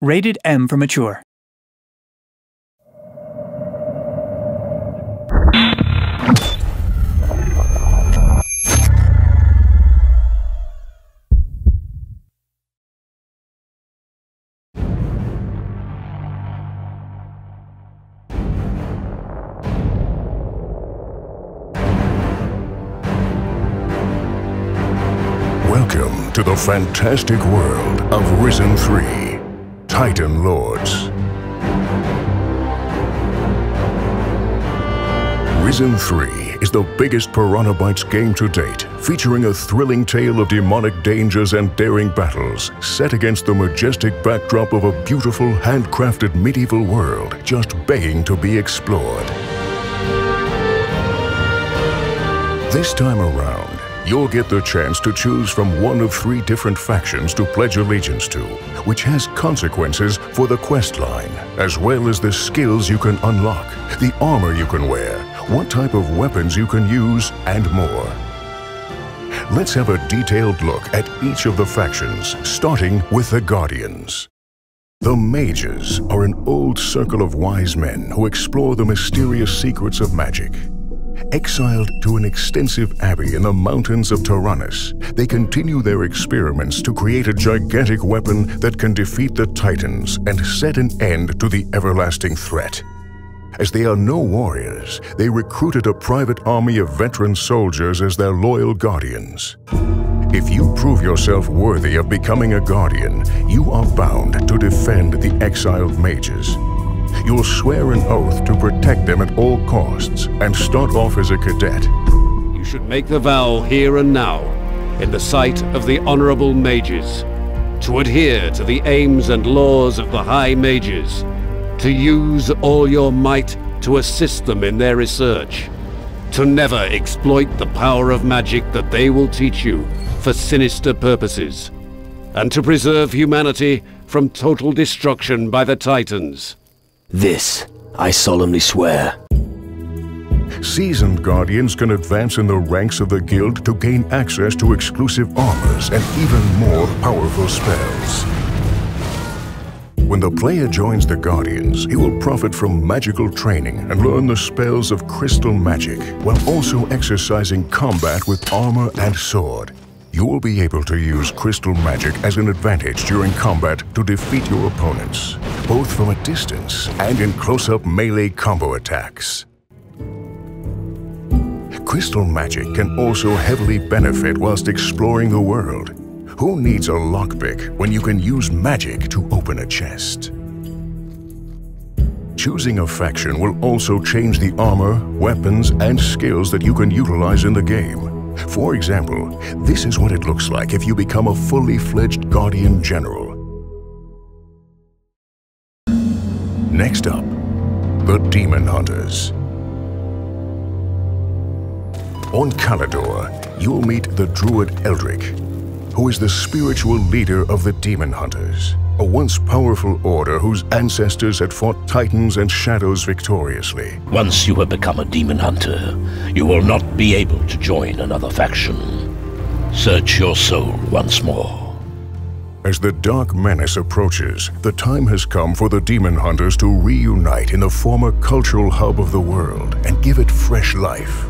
Rated M for mature. Welcome to the fantastic world of Risen 3, Titan Lords. Risen 3 is the biggest Piranha Bytes game to date, featuring a thrilling tale of demonic dangers and daring battles, set against the majestic backdrop of a beautiful, handcrafted medieval world just begging to be explored. This time around, you'll get the chance to choose from one of 3 different factions to pledge allegiance to, which has consequences for the quest line, as well as the skills you can unlock, the armor you can wear, what type of weapons you can use, and more. Let's have a detailed look at each of the factions, starting with the Guardians. The Mages are an old circle of wise men who explore the mysterious secrets of magic. Exiled to an extensive abbey in the mountains of Tyrannus, they continue their experiments to create a gigantic weapon that can defeat the Titans and set an end to the everlasting threat. As they are no warriors, they recruited a private army of veteran soldiers as their loyal guardians. If you prove yourself worthy of becoming a guardian, you are bound to defend the exiled mages. You'll swear an oath to protect them at all costs and start off as a cadet. You should make the vow here and now, in the sight of the honorable mages, to adhere to the aims and laws of the High Mages, to use all your might to assist them in their research, to never exploit the power of magic that they will teach you for sinister purposes, and to preserve humanity from total destruction by the Titans. This, I solemnly swear. Seasoned Guardians can advance in the ranks of the Guild to gain access to exclusive armors and even more powerful spells. When the player joins the Guardians, he will profit from magical training and learn the spells of crystal magic, while also exercising combat with armor and sword. You will be able to use crystal magic as an advantage during combat to defeat your opponents, both from a distance and in close-up melee combo attacks. Crystal magic can also heavily benefit whilst exploring the world. Who needs a lockpick when you can use magic to open a chest? Choosing a faction will also change the armor, weapons, and skills that you can utilize in the game. For example, this is what it looks like if you become a fully fledged Guardian General. Next up, the Demon Hunters. On Calidor, you'll meet the Druid Eldric, who is the spiritual leader of the Demon Hunters, a once powerful order whose ancestors had fought Titans and Shadows victoriously. Once you have become a demon hunter, you will not be able to join another faction. Search your soul once more. As the Dark Menace approaches, the time has come for the Demon Hunters to reunite in the former cultural hub of the world and give it fresh life.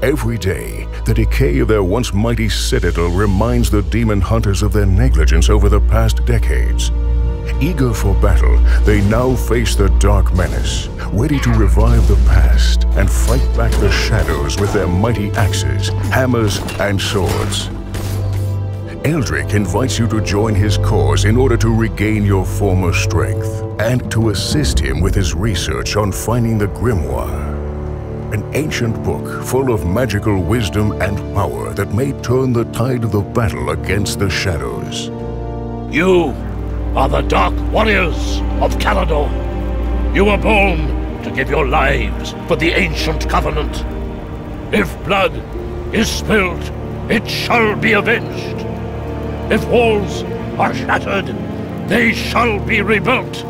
Every day, the decay of their once mighty citadel reminds the Demon Hunters of their negligence over the past decades. Eager for battle, they now face the Dark Menace, ready to revive the past and fight back the shadows with their mighty axes, hammers, and swords. Eldric invites you to join his cause in order to regain your former strength, and to assist him with his research on finding the Grimoire, an ancient book full of magical wisdom and power that may turn the tide of the battle against the shadows. You are the Dark Warriors of Calidor. You were born to give your lives for the ancient covenant. If blood is spilled, it shall be avenged. If walls are shattered, they shall be rebuilt.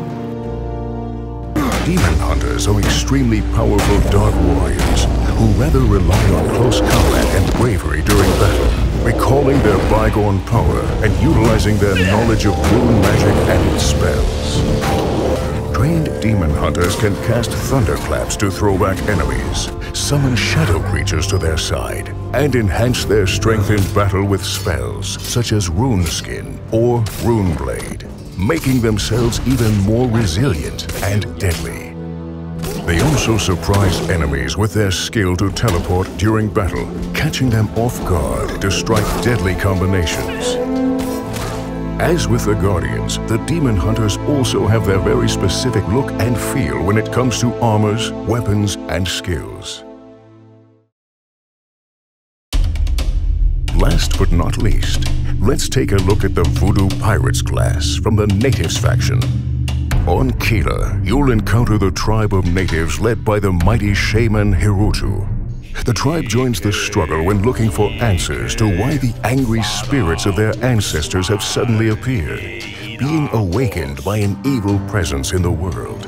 Demon Hunters are extremely powerful Dark Warriors who rather rely on close combat and bravery during battle. recalling their bygone power and utilizing their knowledge of rune magic and its spells. Trained demon hunters can cast thunderclaps to throw back enemies, summon shadow creatures to their side, and enhance their strength in battle with spells such as Rune Skin or Rune Blade, making themselves even more resilient and deadly. They also surprise enemies with their skill to teleport during battle, catching them off guard to strike deadly combinations. As with the Guardians, the Demon Hunters also have their very specific look and feel when it comes to armors, weapons, and skills. Last but not least, let's take a look at the Voodoo Pirates class from the Natives faction. On Kila, you'll encounter the tribe of natives led by the mighty shaman Hirutu. The tribe joins the struggle when looking for answers to why the angry spirits of their ancestors have suddenly appeared, being awakened by an evil presence in the world.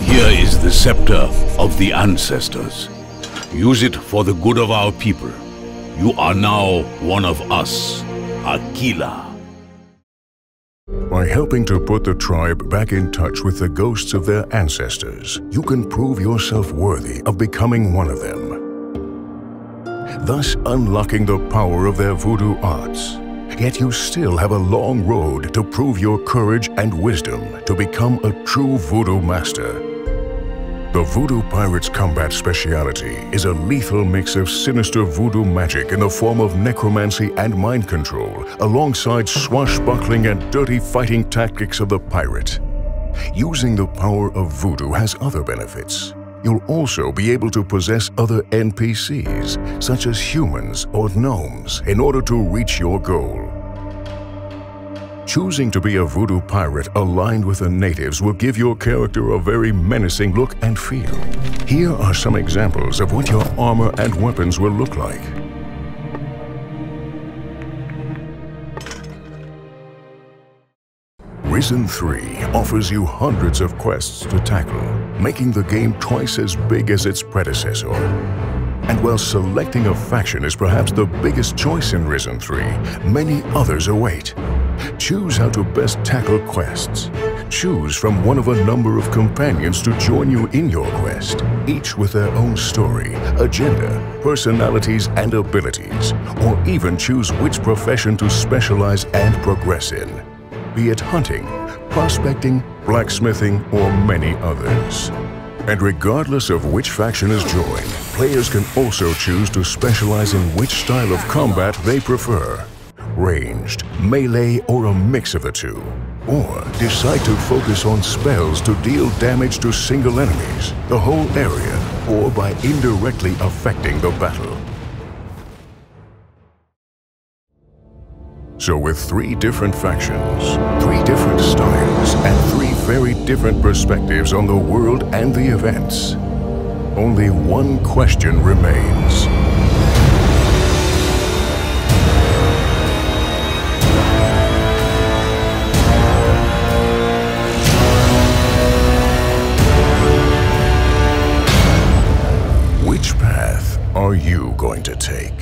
Here is the scepter of the ancestors. Use it for the good of our people. You are now one of us, Akila. By helping to put the tribe back in touch with the ghosts of their ancestors, you can prove yourself worthy of becoming one of them, thus unlocking the power of their voodoo arts. Yet you still have a long road to prove your courage and wisdom to become a true voodoo master. The Voodoo Pirates' combat speciality is a lethal mix of sinister voodoo magic in the form of necromancy and mind control, alongside swashbuckling and dirty fighting tactics of the pirate. Using the power of voodoo has other benefits. You'll also be able to possess other NPCs, such as humans or gnomes, in order to reach your goal. Choosing to be a voodoo pirate aligned with the natives will give your character a very menacing look and feel. Here are some examples of what your armor and weapons will look like. Risen 3 offers you hundreds of quests to tackle, making the game twice as big as its predecessor. And while selecting a faction is perhaps the biggest choice in Risen 3, many others await. Choose how to best tackle quests. Choose from one of a number of companions to join you in your quest, each with their own story, agenda, personalities, and abilities, or even choose which profession to specialize and progress in, be it hunting, prospecting, blacksmithing, or many others. And regardless of which faction is joined, players can also choose to specialize in which style of combat they prefer. Ranged, melee, or a mix of the two. Or decide to focus on spells to deal damage to single enemies, the whole area, or by indirectly affecting the battle. So with 3 different factions, 3 different styles, and 3 very different perspectives on the world and the events, only one question remains. Which path are you going to take?